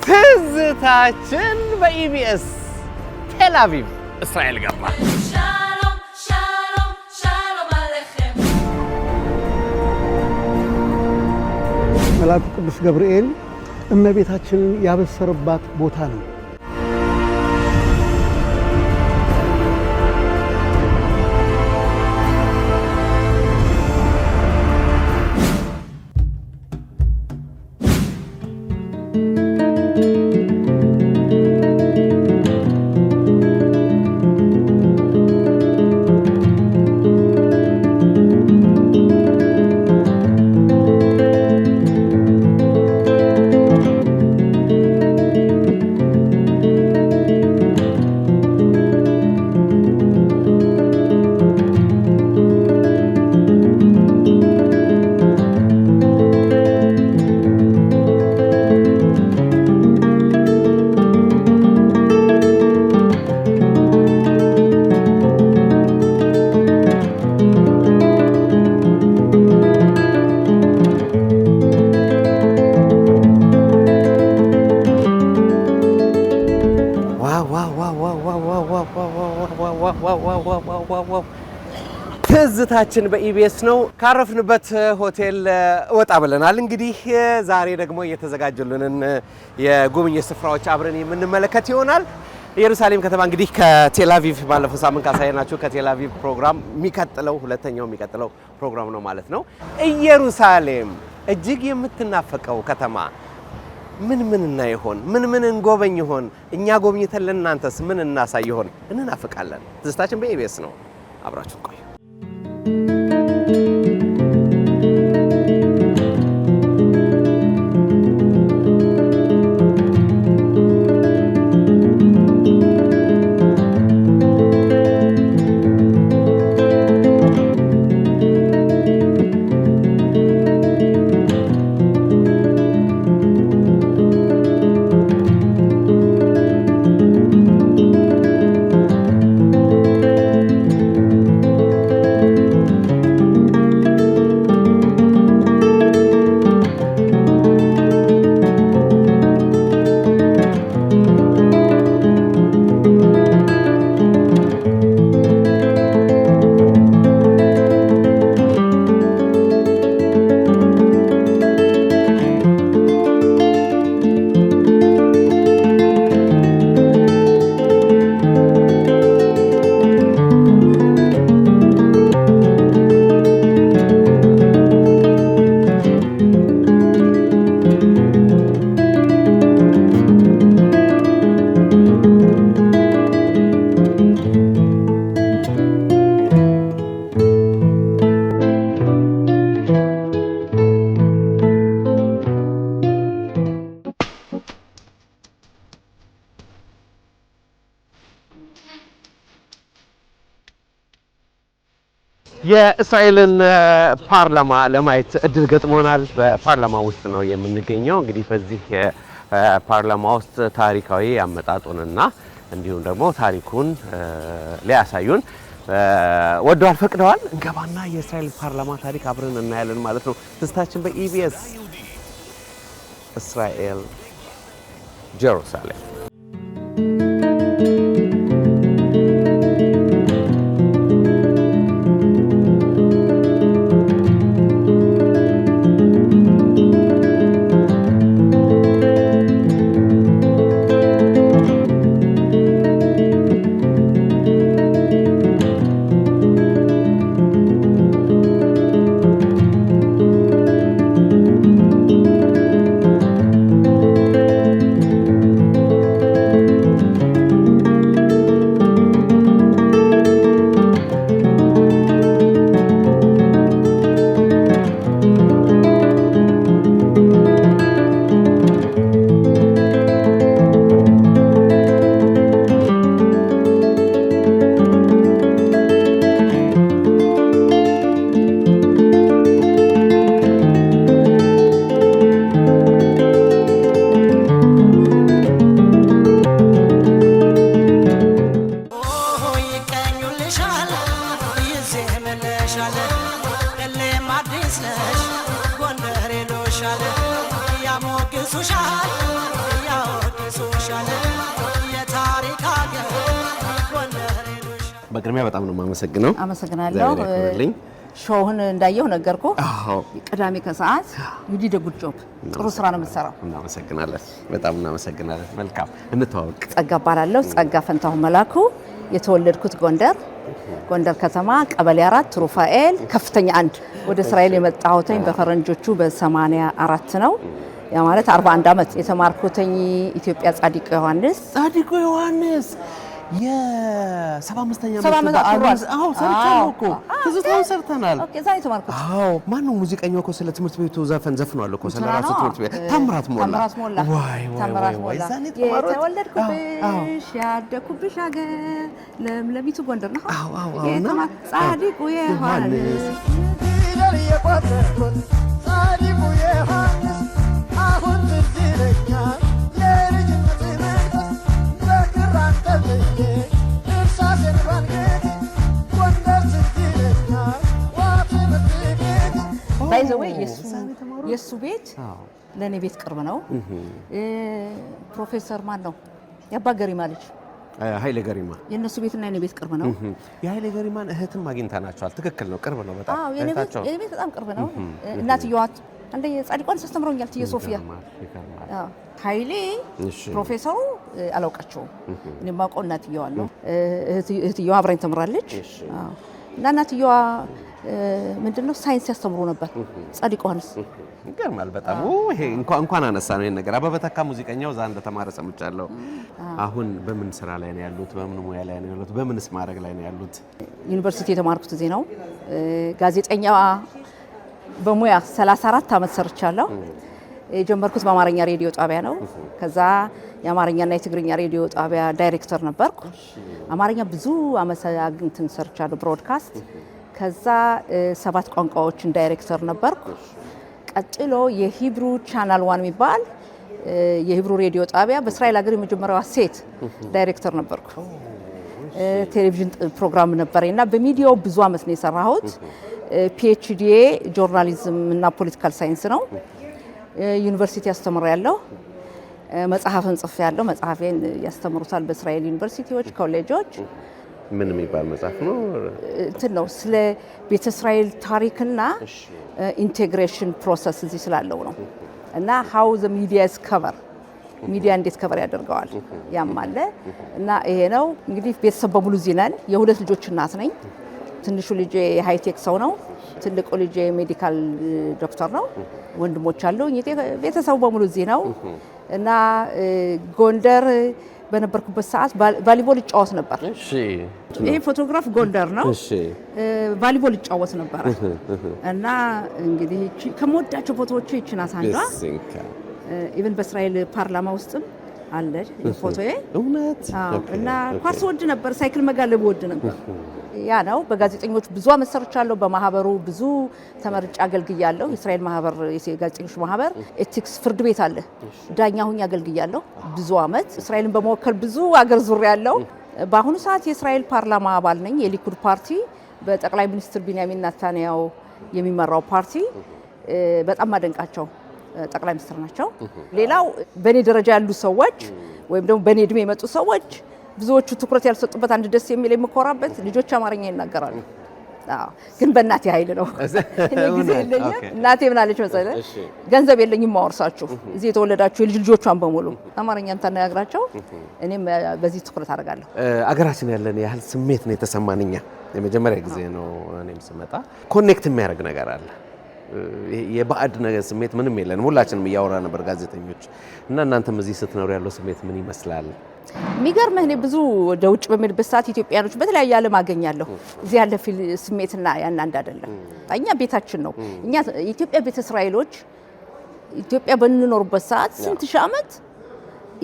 ትዝታችን በኢቢኤስ ቴል አቪቭ እስራኤል ገባ። መልአኩ ቅዱስ ገብርኤል እመቤታችንን ያበሰረባት ቦታ ነው። ትዝታችን በኢቢኤስ ነው። ካረፍንበት ሆቴል ወጣ ብለናል። እንግዲህ ዛሬ ደግሞ የተዘጋጁልንን የጉብኝት ስፍራዎች አብረን የምንመለከት ይሆናል። ኢየሩሳሌም ከተማ እንግዲህ ከቴል አቪቭ ባለፈው ሳምንት ካሳየናችሁ ከቴል አቪቭ ፕሮግራም ሁለተኛው የሚቀጥለው ፕሮግራም ነው ማለት ነው። ኢየሩሳሌም እጅግ የምትናፈቀው ከተማ ምን እናይ ይሆን? ምን እንጎበኝ ይሆን? እኛ ጎብኝተን ለእናንተስ ምን እናሳይ ይሆን? እንናፍቃለን። ትዝታችን በኢቢኤስ ነው። አብራችሁ ቆዩ። የእስራኤልን ፓርላማ ለማየት እድል ገጥሞናል። በፓርላማ ውስጥ ነው የምንገኘው። እንግዲህ በዚህ ፓርላማ ውስጥ ታሪካዊ አመጣጡንና እንዲሁም ደግሞ ታሪኩን ሊያሳዩን ወደዋል ፈቅደዋል። እንገባና የእስራኤል ፓርላማ ታሪክ አብረን እናያለን ማለት ነው። ትዝታችን በኢቢኤስ እስራኤል ጀሩሳሌም። በቅድሚያ በጣም ነው የማመሰግነው። አመሰግናለሁ። ሾውን እንዳየው ነገርኩ። ቅዳሜ ከሰዓት ዩዲ ደጉድ ጆብ ጥሩ ስራ ነው የምትሰራው። እናመሰግናለን። በጣም እናመሰግናለን። መልካም እንተዋወቅ። ጸጋ እባላለሁ። ጸጋ ፈንታሁ መላኩ። የተወለድኩት ጎንደር ከተማ ቀበሌ 4 ሩፋኤል ከፍተኛ 1 ወደ እስራኤል የመጣሁትኝ በፈረንጆቹ በ84 ነው። ያ ማለት 41 አመት የተማርኩትኝ ኢትዮጵያ ጻድቁ ዮሐንስ የ75ኛ ዓመት በዓል ሰርተናል እኮ ትዝታውን ሰርተናል። ኦኬ ዛሬ ተማርኩት። ማን ነው ሙዚቀኛው እኮ ስለ ትምህርት ቤቱ ዘፈን ዘፍኗል እኮ ስለ ራሱ ትምህርት ቤት ታምራት ሞላ ወይ ዛኔ የተወለድኩብሽ ያደኩብሽ ሀገር ለምለሚቱ ጎንደር ነው። ጻድቁ ዮሐንስ አሁን ትዝ ይለኛል የልጅነት መንፈስ የሱ ቤት ለኔ ቤት ቅርብ ነው። ፕሮፌሰር ማን ነው የአባ ገሪማ ልጅ ኃይሌ ገሪማ የነሱ ቤትና የኔ ቤት ቅርብ ነው። የኃይሌ ገሪማን እህትም አግኝተናቸዋል። ትክክል ነው፣ ቅርብ ነው በጣም። የኔ ቤት በጣም ቅርብ ነው። እናትየዋ አንደ ጻድቋን አስተምሮኛል። ትየ ሶፊያ ኃይሌ ፕሮፌሰሩ አላውቃቸውም። እኔ ማውቀው እናትየዋ ነው። እህትየዋ አብራኝ ተምራለች። እና እናትየዋ ምንድነው ሳይንስ ያስተምሩ ነበር። ጻድቁ ዮሐንስ ይገርማል በጣም። ይሄ እንኳን አነሳ ነው ይሄን ነገር። አበበ ተካ ሙዚቀኛው እዛ እንደተማረ ሰምቻለሁ። አሁን በምን ስራ ላይ ነው ያሉት? በምን ሙያ ላይ ነው ያሉት? በምንስ ማድረግ ላይ ነው ያሉት? ዩኒቨርሲቲ የተማርኩት እዚህ ነው። ጋዜጠኛ በሙያ 34 አመት ሰርቻለሁ። የጀመርኩት በአማርኛ ሬዲዮ ጣቢያ ነው። ከዛ የአማርኛና የትግርኛ ሬዲዮ ጣቢያ ዳይሬክተር ነበርኩ። አማርኛ ብዙ አመት አግኝተን ሰርቻለሁ ብሮድካስት። ከዛ 7 ቋንቋዎችን ዳይሬክተር ነበርኩ። ቀጥሎ የሂብሩ ቻናል 1 የሚባል የሂብሩ ሬዲዮ ጣቢያ በእስራኤል ሀገር የመጀመሪያዋ ሴት ዳይሬክተር ነበርኩ። ቴሌቪዥን ፕሮግራም ነበረኝና በሚዲያው ብዙ አመት ነው የሰራሁት። ፒኤችዲ ጆርናሊዝም እና ፖለቲካል ሳይንስ ነው። ዩኒቨርሲቲ ያስተምራለሁ። መጽሐፍን ጽፌያለሁ። መጽሐፌን ያስተምሩታል በእስራኤል ዩኒቨርሲቲዎች፣ ኮሌጆች። ምን የሚባል መጽሐፍ ነው? እንትን ነው ስለ ቤተ እስራኤል ታሪክና ኢንቴግሬሽን ፕሮሰስ እዚህ ስላለው ነው። እና how the media is cover ሚዲያ እንዴት ከቨር ያደርገዋል ያም አለ። እና ይሄ ነው እንግዲህ ቤተሰብ በሙሉ እዚህ ነን። የሁለት ልጆች እናት ነኝ። ትንሹ ልጄ ሃይቴክ ሰው ነው። ትልቁ ልጄ ሜዲካል ዶክተር ነው። ወንድሞች አሉ። ቤተሰቡ በሙሉ እዚህ ነው። እና ጎንደር በነበርኩበት ሰዓት ቫሊቦል እጫወት ነበር። እሺ ይሄ ፎቶግራፍ ጎንደር ነው። እሺ ቫሊቦል እጫወት ነበር። እና እንግዲህ ከመወዳቸው ፎቶዎች ይቺን አሳንዷ ኢቭን በእስራኤል ፓርላማ ውስጥም አለ ፎቶዬ። እውነት እና ኳስ ወድ ነበር፣ ሳይክል መጋለብ ወድ ነበር። ያ ነው። በጋዜጠኞች ብዙ አመት ሰርቻለሁ። በማህበሩ ብዙ ተመርጬ አገልግያለሁ። የእስራኤል ማህበር የጋዜጠኞች ማህበር ኤቲክስ ፍርድ ቤት አለ። ዳኛ ሁኜ አገልግያለሁ ብዙ አመት። እስራኤልን በመወከል ብዙ አገር ዙሪያለሁ። በአሁኑ ሰዓት የእስራኤል ፓርላማ አባል ነኝ። የሊኩድ ፓርቲ በጠቅላይ ሚኒስትር ቢንያሚን ኔታንያሁ የሚመራው ፓርቲ በጣም ማደንቃቸው ጠቅላይ ሚኒስትር ናቸው። ሌላው በኔ ደረጃ ያሉ ሰዎች ወይም ደግሞ በኔ እድሜ የመጡ ሰዎች ብዙዎቹ ትኩረት ያልሰጡበት አንድ ደስ የሚል የምኮራበት ልጆች አማርኛ ይናገራሉ። ግን በእናቴ ኃይል ነው። እኔ ጊዜ የለኝም። እናቴ ምን አለች መሰለህ? ገንዘብ የለኝም ማወርሳችሁ እዚህ የተወለዳችሁ የልጅ ልጆቿን በሙሉ አማርኛም ታነጋግራቸው። እኔም በዚህ ትኩረት አደርጋለሁ። አገራችን ያለን ያህል ስሜት ነው የተሰማንኛ። የመጀመሪያ ጊዜ ነው እኔም ስመጣ ኮኔክት የሚያደርግ ነገር አለ። የባዕድ ነገር ስሜት ምንም የለንም። ሁላችንም እያወራ ነበር ጋዜጠኞች እና እናንተም እዚህ ስትኖሩ ያለው ስሜት ምን ይመስላል? የሚገርምህ እኔ ብዙ ወደ ውጭ በሚሄድበት ሰዓት ኢትዮጵያኖች በተለያየ ዓለም አገኛለሁ። እዚህ ያለ ስሜትና ያን አንድ አይደለም። እኛ ቤታችን ነው። እኛ ኢትዮጵያ ቤተ እስራኤሎች ኢትዮጵያ በንኖርበት ሰዓት ስንት ሺህ ዓመት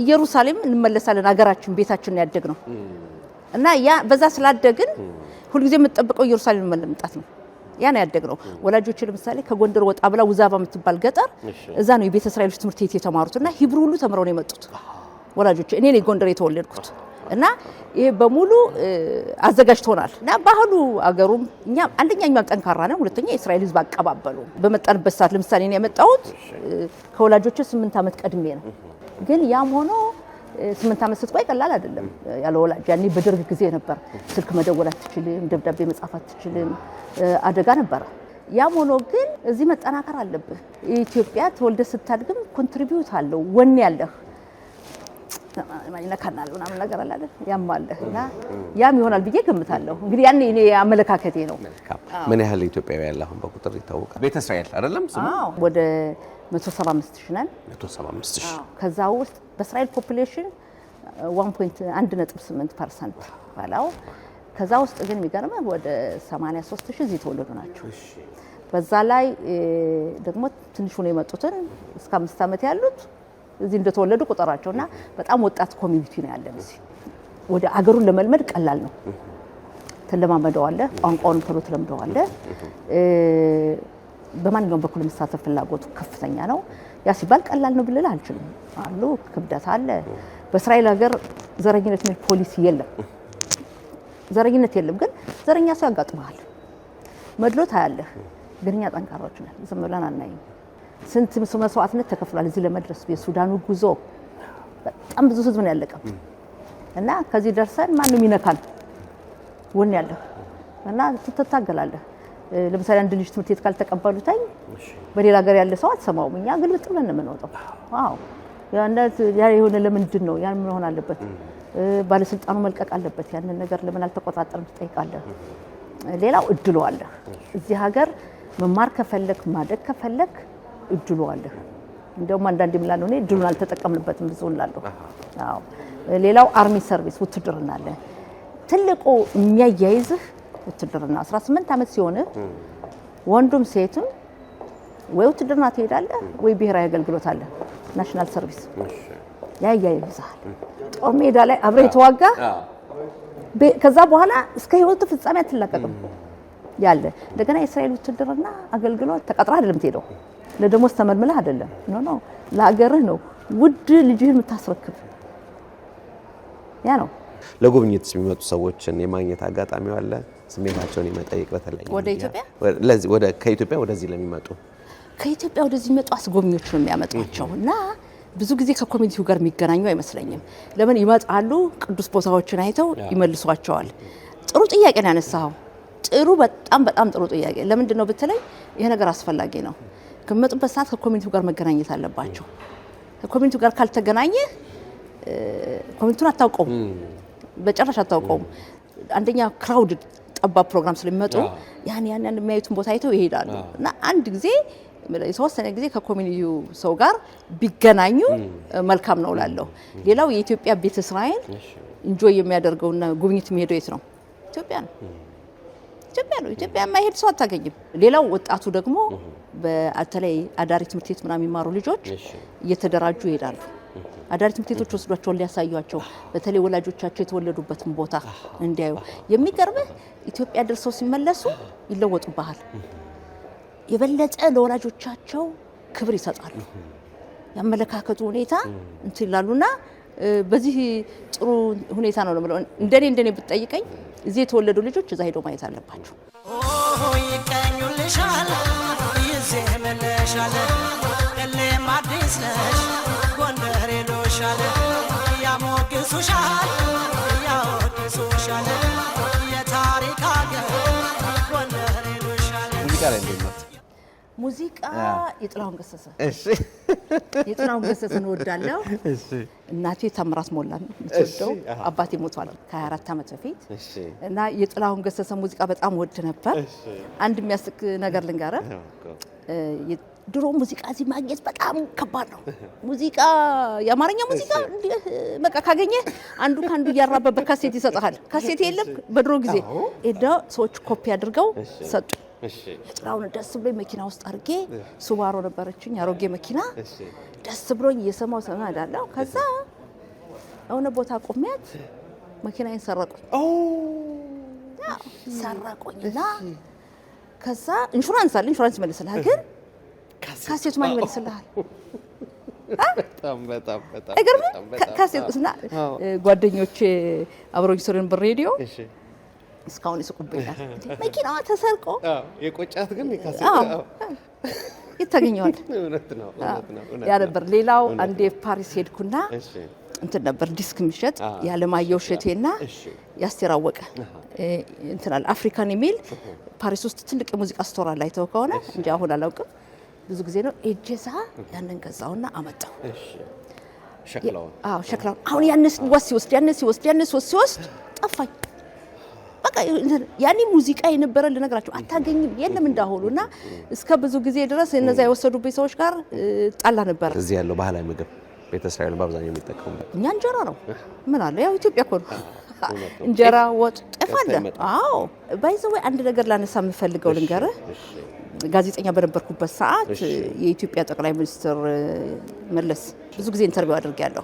ኢየሩሳሌም እንመለሳለን። ሀገራችን ቤታችን ነው ያደግነው እና ያ በዛ ስላደግን ሁልጊዜ የምንጠብቀው ኢየሩሳሌም መምጣት ነው። ያን ያደግነው ወላጆች ለምሳሌ ከጎንደር ወጣ ብላ ውዛባ የምትባል ገጠር እዛ ነው የቤተ እስራኤሎች ትምህርት ቤት የተማሩትና ሂብሩ ሁሉ ተምረው ነው የመጡት ወላጆች። እኔ ነኝ ጎንደር የተወለድኩት እና ይሄ በሙሉ አዘጋጅቶናል እና ባህሉ አገሩም እኛ አንደኛኛ ጠንካራ ነው ሁለተኛ የእስራኤል ህዝብ አቀባበሉ በመጣንበት ሰዓት ለምሳሌ እኔ ያመጣሁት ከወላጆቼ 8 ዓመት ቀድሜ ነው ግን ያም ሆኖ 8 ዓመት ስትቆይ ቀላል አይደለም ያለ ወላጅ ያኔ በደርግ ጊዜ ነበር ስልክ መደወል አትችልም ደብዳቤ መጻፍ አትችልም አደጋ ነበር ያም ሆኖ ግን እዚህ መጠናከር አለብህ ኢትዮጵያ ተወልደ ስታድግም ኮንትሪቢዩት አለው ወኔ ያለህ ማይነካናል ምናምን ነገር አለ አይደል ያማለህና ያም ይሆናል ብዬ ገምታለሁ እንግዲህ ያኔ እኔ አመለካከቴ ነው ምን ያህል ኢትዮጵያዊ ያለ አሁን በቁጥር ይታወቃል ቤተ እስራኤል አይደለም ስሙ ወደ 175 ሺህ ነን 175 ሺህ ከዛ ውስጥ በእስራኤል ፖፑሌሽን 1.8% ባላው ከዛ ውስጥ ግን የሚገርመው ወደ 83 ሺህ እዚህ ተወለዱ ናቸው በዛ ላይ ደግሞ ትንሽ ነው የመጡትን እስከ 5 ዓመት ያሉት እዚህ እንደተወለዱ ቁጥራቸውና በጣም ወጣት ኮሚኒቲ ነው ያለን እዚህ ወደ አገሩን ለመልመድ ቀላል ነው ተለማመደዋለ ቋንቋውን ተሎ ተለምደዋለ በማንኛውም በኩል መሳተፍ ፍላጎቱ ከፍተኛ ነው ያ ሲባል ቀላል ነው ብለል አልችልም አሉ ክብደት አለ በእስራኤል ሀገር ዘረኝነት ምን ፖሊሲ የለም ዘረኝነት የለም ግን ዘረኛ ሰው ያጋጥማል መድሎት አያለህ ግንኛ ጠንካሮች ነን ዝም ብለን አናይም ስንት መስዋዕትነት ተከፍሏል እዚህ ለመድረስ የሱዳኑ ጉዞ በጣም ብዙ ህዝብ ነው ያለቀው እና ከዚህ ደርሰን ማንንም ይነካል ወን ያለው እና ትታገላለህ ለምሳሌ አንድ ልጅ ትምህርት ቤት ካልተቀበሉታኝ በሌላ ሀገር ያለ ሰው አትሰማውም እኛ ግልብጥ ብለን ነው የምንወጣው ዋው ያ የሆነ ለምንድን ነው ያን ምን ሆነ አለበት ባለስልጣኑ መልቀቅ አለበት ያንን ነገር ለምን አልተቆጣጠረም ትጠይቃለህ ሌላው እድሉ አለ እዚህ ሀገር መማር ከፈለክ ማደግ ከፈለክ እድሉ አለ እንደውም አንዳንድ ይምላል ነው እድሉን አልተጠቀምንበትም ብዙ እንላለሁ አዎ ሌላው አርሚ ሰርቪስ ውትድርና አለ ትልቁ የሚያያይዝህ ውትድርና 18 ዓመት ሲሆን ወንዱም ሴቱም ወይ ውትድርና ትሄዳለህ ወይ ብሔራዊ አገልግሎት አለ ናሽናል ሰርቪስ ያያይዝሃል ጦር ሜዳ ላይ አብረህ ተዋጋ ከዛ በኋላ እስከ ህይወት ፍጻሜ አትላቀቅም ያለ እንደገና የእስራኤል ውትድርና አገልግሎት ተቀጥራ አይደለም ትሄደው ለደሞዝ ተመልምለህ አይደለም ኖ ለሀገርህ ነው ውድ ልጅህን የምታስረክብ ያ ነው ለጉብኝት የሚመጡ ሰዎችን የማግኘት አጋጣሚው አለ ስሜታቸውን የመጠየቅ በተለይ ወደ ኢትዮጵያ ወደ ከኢትዮጵያ ወደዚህ ለሚመጡ ከኢትዮጵያ ወደዚህ የሚመጡ አስጎብኚዎች ነው የሚያመጧቸውና ብዙ ጊዜ ከኮሚኒቲው ጋር የሚገናኙ አይመስለኝም ለምን ይመጣሉ ቅዱስ ቦታዎችን አይተው ይመልሷቸዋል ጥሩ ጥያቄ ነው ያነሳው ጥሩ በጣም ጥሩ ጥያቄ ለምንድን ነው በተለይ ይሄ ነገር አስፈላጊ ነው ከመጡበት ሰዓት ከኮሚኒቲው ጋር መገናኘት አለባቸው ከኮሚኒቲው ጋር ካልተገናኘ ኮሚኒቲውን አታውቀውም በጨራሽ አታውቀውም አንደኛ ክራውድ ጠባብ ፕሮግራም ስለሚመጡ ያን የሚያዩትን ቦታ አይተው ይሄዳሉ እና አንድ ጊዜ የተወሰነ ጊዜ ከኮሚኒቲው ሰው ጋር ቢገናኙ መልካም ነው ላለው ሌላው የኢትዮጵያ ቤተ እስራኤል ኢንጆይ የሚያደርገውና ጉብኝት የሚሄደው የት ነው ኢትዮጵያ የማይሄድ ሰው አታገኝም ሌላው ወጣቱ ደግሞ በተለይ አዳሪ ትምህርት ቤት ምናምን የሚማሩ ልጆች እየተደራጁ ይሄዳሉ አዳሪ ትምህርት ቤቶች ወስዷቸው ሊያሳዩአቸው በተለይ ወላጆቻቸው የተወለዱበትን ቦታ እንዲያዩ የሚገርምህ ኢትዮጵያ ደርሰው ሲመለሱ ይለወጡባል የበለጠ ለወላጆቻቸው ክብር ይሰጣሉ ያመለካከቱ ሁኔታ እንትላሉና በዚህ ጥሩ ሁኔታ ነው ለምለው እንደኔ ብትጠይቀኝ እዚህ የተወለዱ ልጆች እዛ ሄደው ማየት አለባቸው ይቀኙልሻል ይዘመለሻል ለማዲስ ነሽ ጎንደር ይሎሻል ያሞግሱሻል ያወድሱሻል የታሪክ ሀገር ጎንደር ይሎሻል ሙዚቃ የጥላሁን ገሰሰ እሺ የጥላሁን ገሰሰን ወዳለው እሺ እናቴ ታምራት ሞላን የምትወደው አባቴ ሞቷል ከ24 ዓመት በፊት እሺ እና የጥላሁን ገሰሰ ሙዚቃ በጣም ወድ ነበር አንድ የሚያስቅ ነገር ልንገርህ ድሮ ሙዚቃ እዚህ ማግኘት በጣም ከባድ ነው ሙዚቃ የአማርኛ ሙዚቃ በቃ ካገኘ አንዱ ካንዱ እያራበበ ካሴት ይሰጣል ካሴት የለም በድሮ ጊዜ እዳ ሰዎች ኮፒ አድርገው ሰጡ እሺ ጥላሁን ደስ ብሎኝ መኪና ውስጥ አርጌ ሱባሮ ነበረችኝ አሮጌ መኪና ደስ ብሎኝ እየሰማው ሰማዳለው ከዛ አሁን ቦታ ቆሜያት መኪናዬን ሰረቁኝ ሰረቁኝና ከዛ ኢንሹራንስ ይመልስልሃል ግን ካሴቱ ማን ይመልስልሃል በጣም አይገርምም? ካሴትና ጓደኞቼ አብሮኝ ሰሩን በሬዲዮ እስካሁን ይስቁብኛል። መኪናዋ ተሰርቆ የቆጫት ግን ካሴት ይታገኛል። እውነት ነው። ያ ነበር። ሌላው አንዴ ፓሪስ ሄድኩና እንትን ነበር ዲስክ ምሸጥ ያለማየሁ እሸቴና ያስቴር አወቀ እንትን አለ አፍሪካን የሚል ፓሪስ ውስጥ ትልቅ የሙዚቃ ስቶር አለ። አይተው ከሆነ እንጂ አሁን አላውቅም። ብዙ ጊዜ ነው ኤጀዛ ያንን ገዛውና አመጣው። ሸክላውን አሁን ያንስ ወስድ ጠፋኝ። በቃ ያኔ ሙዚቃ የነበረ ልነግራችሁ አታገኝም፣ የለም እንዳሆኑና እስከ ብዙ ጊዜ ድረስ እነዛ የወሰዱብኝ ሰዎች ጋር ጣላ ነበር። እዚህ ያለው ባህላዊ ምግብ ቤተ እስራኤል በአብዛኛው የሚጠቀሙበት እኛ እንጀራ ነው። ምን አለ ያው ኢትዮጵያ እኮ ነው እንጀራ ወጥ ጠፋለ። አዎ ባይዘው አንድ ነገር ላነሳ የምፈልገው ልንገርህ። ጋዜጠኛ በነበርኩበት ሰዓት የኢትዮጵያ ጠቅላይ ሚኒስትር መለስ ብዙ ጊዜ ኢንተርቪው አድርጌያለሁ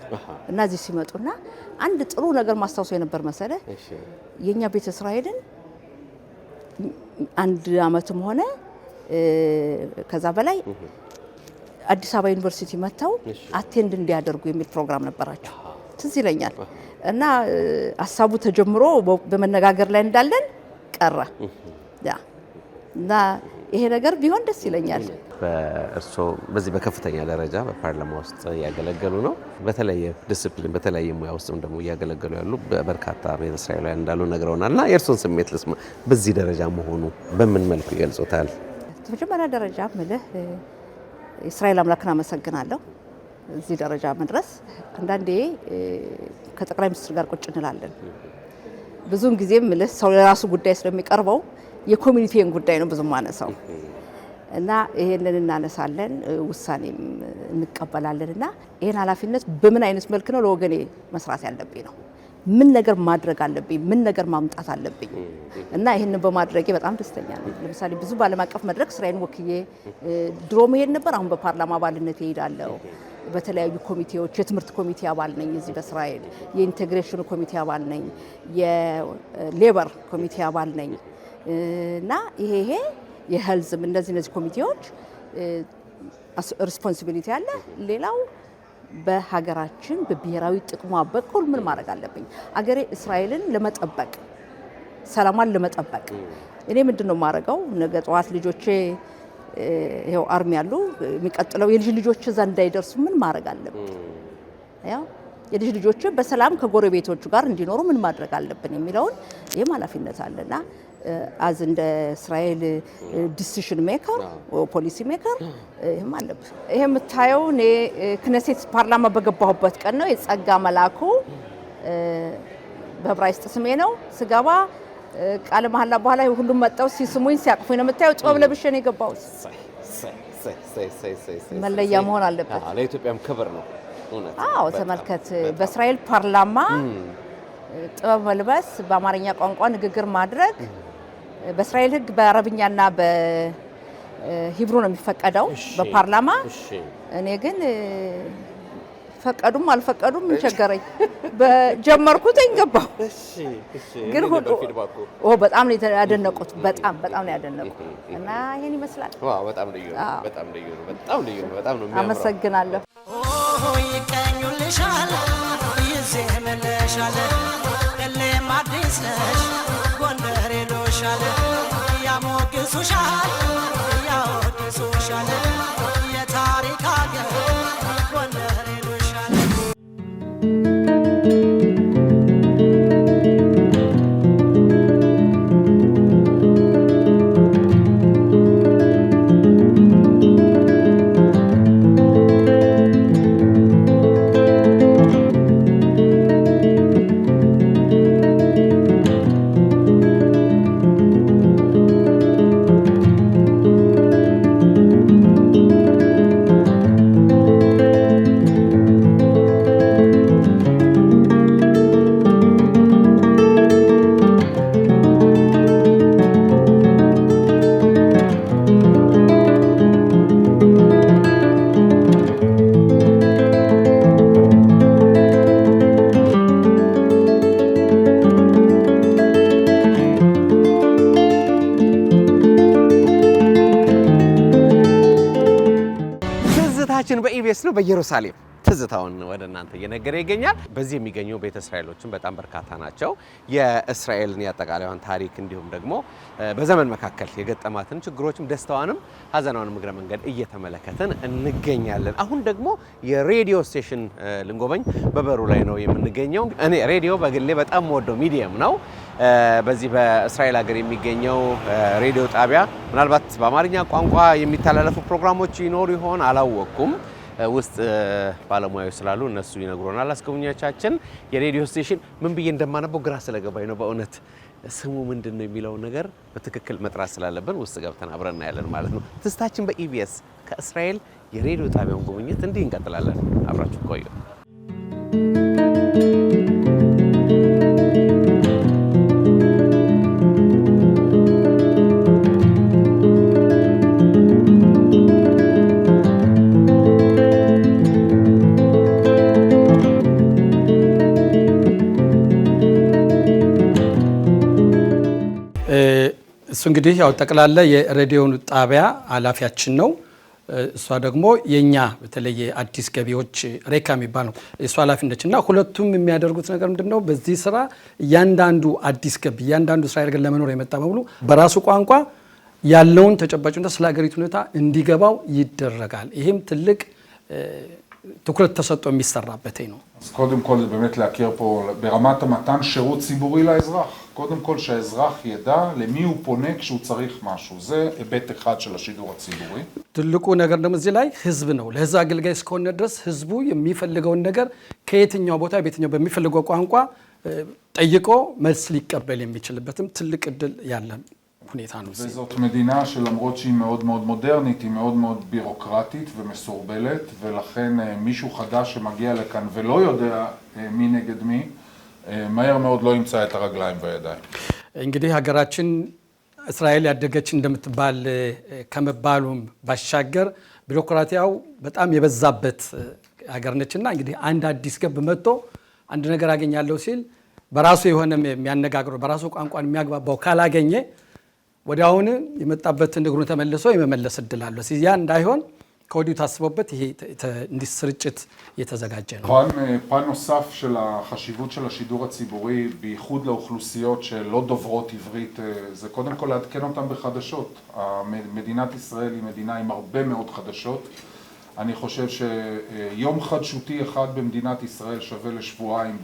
እና እዚህ ሲመጡና አንድ ጥሩ ነገር ማስታወስ የነበር መሰለ የኛ ቤተ እስራኤልን አንድ አመትም ሆነ ከዛ በላይ አዲስ አበባ ዩኒቨርሲቲ መጥተው አቴንድ እንዲያደርጉ የሚል ፕሮግራም ነበራቸው። ትዝ ይለኛል እና ሀሳቡ ተጀምሮ በመነጋገር ላይ እንዳለን ቀረ ያ እና ይሄ ነገር ቢሆን ደስ ይለኛል። በእርሶ በዚህ በከፍተኛ ደረጃ በፓርላማ ውስጥ ያገለገሉ ነው። በተለየ ዲሲፕሊን በተለየ ሙያ ውስጥም ደግሞ ያገለገሉ ያሉ በርካታ ቤተ እስራኤላውያን እንዳሉ ነግረውናልና የእርሶን ስሜት ልስማ። በዚህ ደረጃ መሆኑ በምን መልኩ ይገልጾታል? በመጀመሪያ ደረጃ ምልህ እስራኤል አምላክን አመሰግናለሁ። እዚህ ደረጃ መድረስ አንዳንዴ ከጠቅላይ ሚኒስትር ጋር ቁጭ እንላለን። ብዙውን ጊዜ ምልህ ሰው ለራሱ ጉዳይ ስለሚቀርበው የኮሚኒቲን ጉዳይ ነው ብዙ ማነሳው እና ይሄንን እናነሳለን፣ ውሳኔም እንቀበላለን እና ይሄን ኃላፊነት በምን አይነት መልክ ነው ለወገኔ መስራት ያለብኝ ነው። ምን ነገር ማድረግ አለብኝ፣ ምን ነገር ማምጣት አለብኝ እና ይሄንን በማድረጌ በጣም ደስተኛ ነኝ። ለምሳሌ ብዙ ባለም አቀፍ መድረክ ስራዬን ወክዬ ድሮ መሄድ ነበር። አሁን በፓርላማ አባልነት እሄዳለሁ። በተለያዩ ኮሚቴዎች የትምህርት ኮሚቴ አባል ነኝ እዚህ በእስራኤል፣ የኢንቴግሬሽን ኮሚቴ አባል ነኝ፣ የሌበር ኮሚቴ አባል ነኝ እና ይሄ የሄልዝም እነዚህ ኮሚቴዎች ሪስፖንሲቢሊቲ አለ። ሌላው በሀገራችን በብሔራዊ ጥቅሟ በኩል ምን ማድረግ አለብኝ አገሬ እስራኤልን ለመጠበቅ ሰላሟን ለመጠበቅ እኔ ምንድነው ማድረገው? ነገ ጠዋት ልጆቼ ይሄው አርሚ ያሉ የሚቀጥለው የልጅ ልጆች እዛ እንዳይደርሱ ምን ማድረግ አለብኝ? ያው የልጅ ልጆች በሰላም ከጎረቤቶቹ ጋር እንዲኖሩ ምን ማድረግ አለብን የሚለውን ይሄ ኃላፊነት አለና አዝ እንደ እስራኤል ዲሲሽን ሜከር ፖሊሲ ሜከር ይሄም አለብን። ይሄ የምታየው እኔ ክነሴት ፓርላማ በገባሁበት ቀን ነው። የጸጋ መላኩ በዕብራይስጥ ስሜ ነው። ስገባ ቃለ መሐላ በኋላ ሁሉም መጣው ሲስሙኝ ሲያቅፉኝ ነው የምታየው። ጥበብ ለብሼ ነው የገባሁት። መለያ መሆን አለበት። ለኢትዮጵያም ክብር ነው። አዎ ተመልከት፣ በእስራኤል ፓርላማ ጥበብ መልበስ፣ በአማርኛ ቋንቋ ንግግር ማድረግ በእስራኤል ሕግ በአረብኛና በሂብሩ ነው የሚፈቀደው በፓርላማ። እኔ ግን ፈቀዱም አልፈቀዱም ምን ቸገረኝ፣ በጀመርኩት ገባሁ። ግን ሁሉ በጣም ነው ያደነቁት፣ በጣም ነው ያደነቁት እና ይሄን ይመስላል። ዋው በጣም ልዩ ነው፣ በጣም ልዩ ነው፣ በጣም ልዩ ነው፣ በጣም ነው የሚያምረው። አመሰግናለሁ። ይቀኙልሻል ይዘመለሻል እለም አዲስ ነሽ ጎንደር ሄዶሻል ያሞግሱሻል ያወድሱሻል የታሪክ አገር ጎንደር ሄዶሻል። ትዝታችን በኢቢኤስ ነው በኢየሩሳሌም ትዝታውን ወደ እናንተ እየነገረ ይገኛል። በዚህ የሚገኙ ቤተ እስራኤሎችን በጣም በርካታ ናቸው። የእስራኤልን ያጠቃላዩን ታሪክ እንዲሁም ደግሞ በዘመን መካከል የገጠማትን ችግሮችም ደስታዋንም ሀዘናውንም እግረ መንገድ እየተመለከትን እንገኛለን። አሁን ደግሞ የሬዲዮ ስቴሽን ልንጎበኝ በበሩ ላይ ነው የምንገኘው። እኔ ሬዲዮ በግሌ በጣም ወደው ሚዲየም ነው። በዚህ በእስራኤል ሀገር የሚገኘው ሬዲዮ ጣቢያ ምናልባት በአማርኛ ቋንቋ የሚተላለፉ ፕሮግራሞች ይኖሩ ይሆን አላወቅኩም። ውስጥ ባለሙያዎች ስላሉ እነሱ ይነግሩናል። አስጎብኚዎቻችን የሬዲዮ ስቴሽን ምን ብዬ እንደማነበው ግራ ስለገባኝ ነው በእውነት ስሙ ምንድን ነው የሚለው ነገር በትክክል መጥራት ስላለብን ውስጥ ገብተን አብረን እናያለን ማለት ነው። ትዝታችን በኢቢኤስ ከእስራኤል የሬዲዮ ጣቢያውን ጉብኝት እንዲህ እንቀጥላለን። አብራችሁ ቆዩ። እሱ እንግዲህ ያው ጠቅላላ የሬዲዮን ጣቢያ ኃላፊያችን ነው። እሷ ደግሞ የኛ በተለይ አዲስ ገቢዎች ሬካ የሚባል ነው እሷ ኃላፊነችና ሁለቱም የሚያደርጉት ነገር ምንድነው? በዚህ ስራ እያንዳንዱ አዲስ ገቢ እያንዳንዱ እስራኤል ሀገር ለመኖር የመጣ በሙሉ በራሱ ቋንቋ ያለውን ተጨባጭና ስለ ሀገሪቱ ሁኔታ እንዲገባው ይደረጋል። ይሄም ትልቅ ትኩረት ተሰጥቶ የሚሰራበት ነው። אז קודם כל זה באמת להכיר פה ברמת המתן שירות ציבורי לאזרח. קודם כל שהאזרח ידע למי הוא פונה כשהוא צריך משהו. זה היבט אחד של השידור הציבורי. ትልቁ ነገር ደግሞ እዚህ ላይ ህዝብ ነው። ለህዝብ አገልጋይ እስከሆነ ድረስ ህዝቡ የሚፈልገውን ነገር ከየትኛው ቦታ በየትኛው በሚፈልገው ቋንቋ ጠይቆ መልስ ሊቀበል የሚችልበትም ትልቅ እድል ያለን ሁኔታ ነው። וזאת מדינה שלמרות שהיא מאוד מאוד מודרנית, היא מאוד מאוד בירוקרטית ומסורבלת, ולכן מישהו חדש שמגיע לכאן ולא יודע מי נגד מי, מהר מאוד לא ימצא את הרגליים והידיים. እንግዲህ ሀገራችን እስራኤል ያደገች እንደምትባል ከመባሉም ባሻገር ቢሮክራቲያው በጣም የበዛበት ሀገር ነችና እንግዲህ አንድ አዲስ ገብ መጥቶ አንድ ነገር አገኛለሁ ሲል በራሱ የሆነ የሚያነጋግረው በራሱ ቋንቋን የሚያግባባው ካላገኘ ወዲያውኑ የመጣበትን እግሩን ተመልሶ የመመለስ እድል አለው። ሲያ እንዳይሆን ከወዲሁ ታስቦበት ይሄ እንዲስርጭት የተዘጋጀ ነው። פן נוסף של החשיבות של השידור הציבורי בייחוד לאוכלוסיות שלא דוברות עברית זה קודם כל לעדכן אותם בחדשות. מדינת ישראל היא מדינה עם הרבה מאוד חדשות. אני חושב שיום חדשותי אחד במדינת ישראל שווה לשבועיים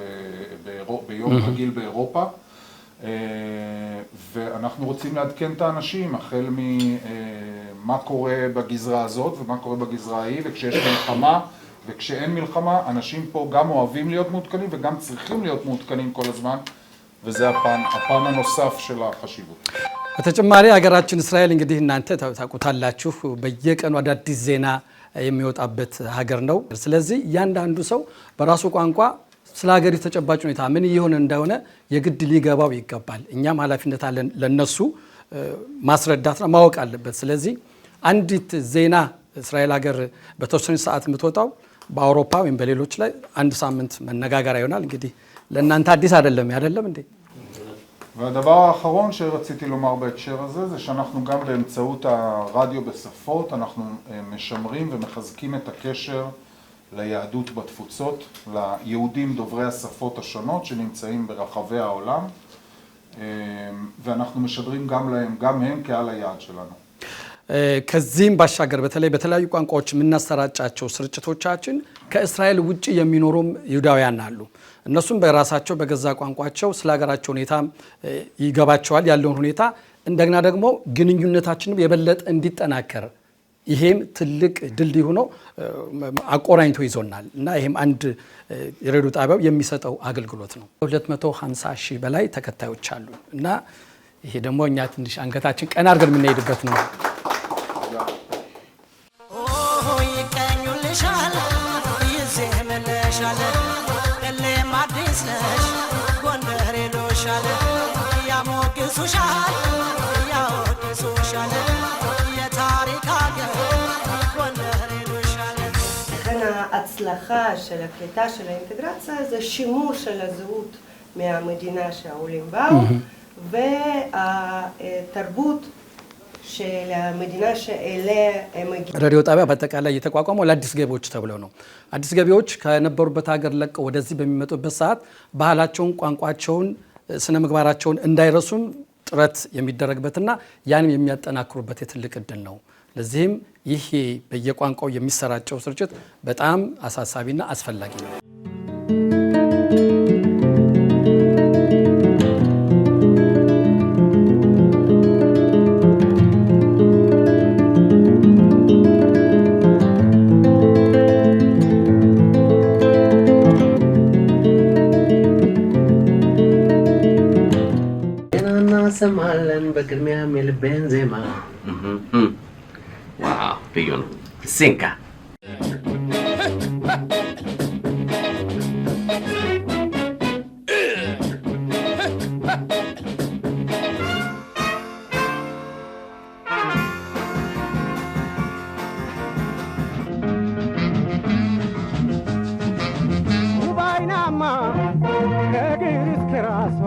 ביום רגיל באירופה. ואנחנו רוצים לעדכן את האנשים החל ממה קורה בגזרה הזאת ומה קורה בגזרה ההיא, וכשיש מלחמה וכשאין מלחמה אנשים פה גם אוהבים להיות מעודכנים וגם צריכים להיות מעודכנים כל הזמן, וזה הפן הנוסף של החשיבות. በተጨማሪ ሀገራችን እስራኤል እንግዲህ እናንተ ታውቁታላችሁ በየቀኑ አዳዲስ ዜና የሚወጣበት ሀገር ነው። ስለዚህ እያንዳንዱ ሰው በራሱ ቋንቋ ስለ ሀገሪቱ ተጨባጭ ሁኔታ ምን እየሆነ እንደሆነ የግድ ሊገባው ይገባል። እኛም ኃላፊነት አለን ለነሱ ማስረዳትና ማወቅ አለበት። ስለዚህ አንዲት ዜና እስራኤል ሀገር በተወሰነ ሰዓት የምትወጣው በአውሮፓ ወይም በሌሎች ላይ አንድ ሳምንት መነጋገር ይሆናል። እንግዲህ ለእናንተ አዲስ አይደለም እንዴ? והדבר האחרון שרציתי לומר בהקשר הזה זה שאנחנו גם באמצעות הרדיו בשפות אנחנו משמרים ומחזקים את הקשר ליהדות בתפוצות, ליהודים דוברי השפות השונות שנמצאים ברחבי העולם, ואנחנו משדרים גם להם, גם הם קהל היעד שלנו. ከዚህም ባሻገር በተለያዩ ቋንቋዎች የምናሰራጫቸው ስርጭቶቻችን ከእስራኤል ውጪ የሚኖሩም ይሁዳውያን አሉ። እነሱም በራሳቸው በገዛ ቋንቋቸው ስለ ሀገራቸው ሁኔታ ይገባቸዋል ያለውን ሁኔታ እንደገና ደግሞ ግንኙነታችንም የበለጠ እንዲጠናከር ይሄም ትልቅ ድልድይ ሆኖ አቆራኝቶ ይዞናል እና ይሄም አንድ የሬዲዮ ጣቢያው የሚሰጠው አገልግሎት ነው። 250 ሺህ በላይ ተከታዮች አሉ እና ይሄ ደግሞ እኛ ትንሽ አንገታችን ቀና አድርገን የምንሄድበት ነው። ההצלחה של הקליטה של האינטגרציה זה שימור של הזהות מהמדינה שהעולים באו והתרבות של המדינה שאליה הם מגיעים. ሬዲዮ ጣቢያ በአጠቃላይ የተቋቋመው ለአዲስ ገቢዎች ተብለው ነው። አዲስ ገቢዎች ከነበሩበት ሀገር ለቀው ወደዚህ በሚመጡበት ሰዓት ባህላቸውን፣ ቋንቋቸውን፣ ስነ ምግባራቸውን እንዳይረሱም ጥረት የሚደረግበትና ያንም የሚያጠናክሩበት የትልቅ እድል ነው። ለዚህም ይህ በየቋንቋው የሚሰራጨው ስርጭት በጣም አሳሳቢና አስፈላጊ ነው። ሰማለን በቅድሚያ የልቤን ዜማ ዋው ልዩ ነው ሲንካ ውባይናማ ከእግር እስከ ራሷ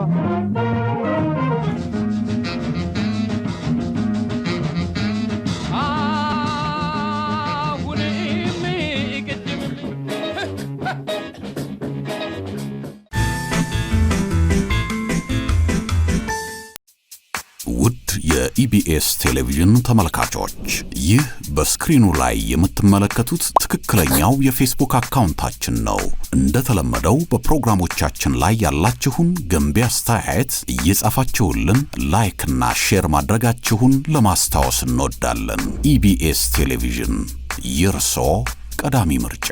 ውድ የኢቢኤስ ቴሌቪዥን ተመልካቾች ይህ በስክሪኑ ላይ የምትመለከቱት ትክክለኛው የፌስቡክ አካውንታችን ነው። እንደተለመደው በፕሮግራሞቻችን ላይ ያላችሁን ገንቢ አስተያየት እየጻፋችሁልን ላይክ እና ሼር ማድረጋችሁን ለማስታወስ እንወዳለን። ኢቢኤስ ቴሌቪዥን የርሶ ቀዳሚ ምርጫ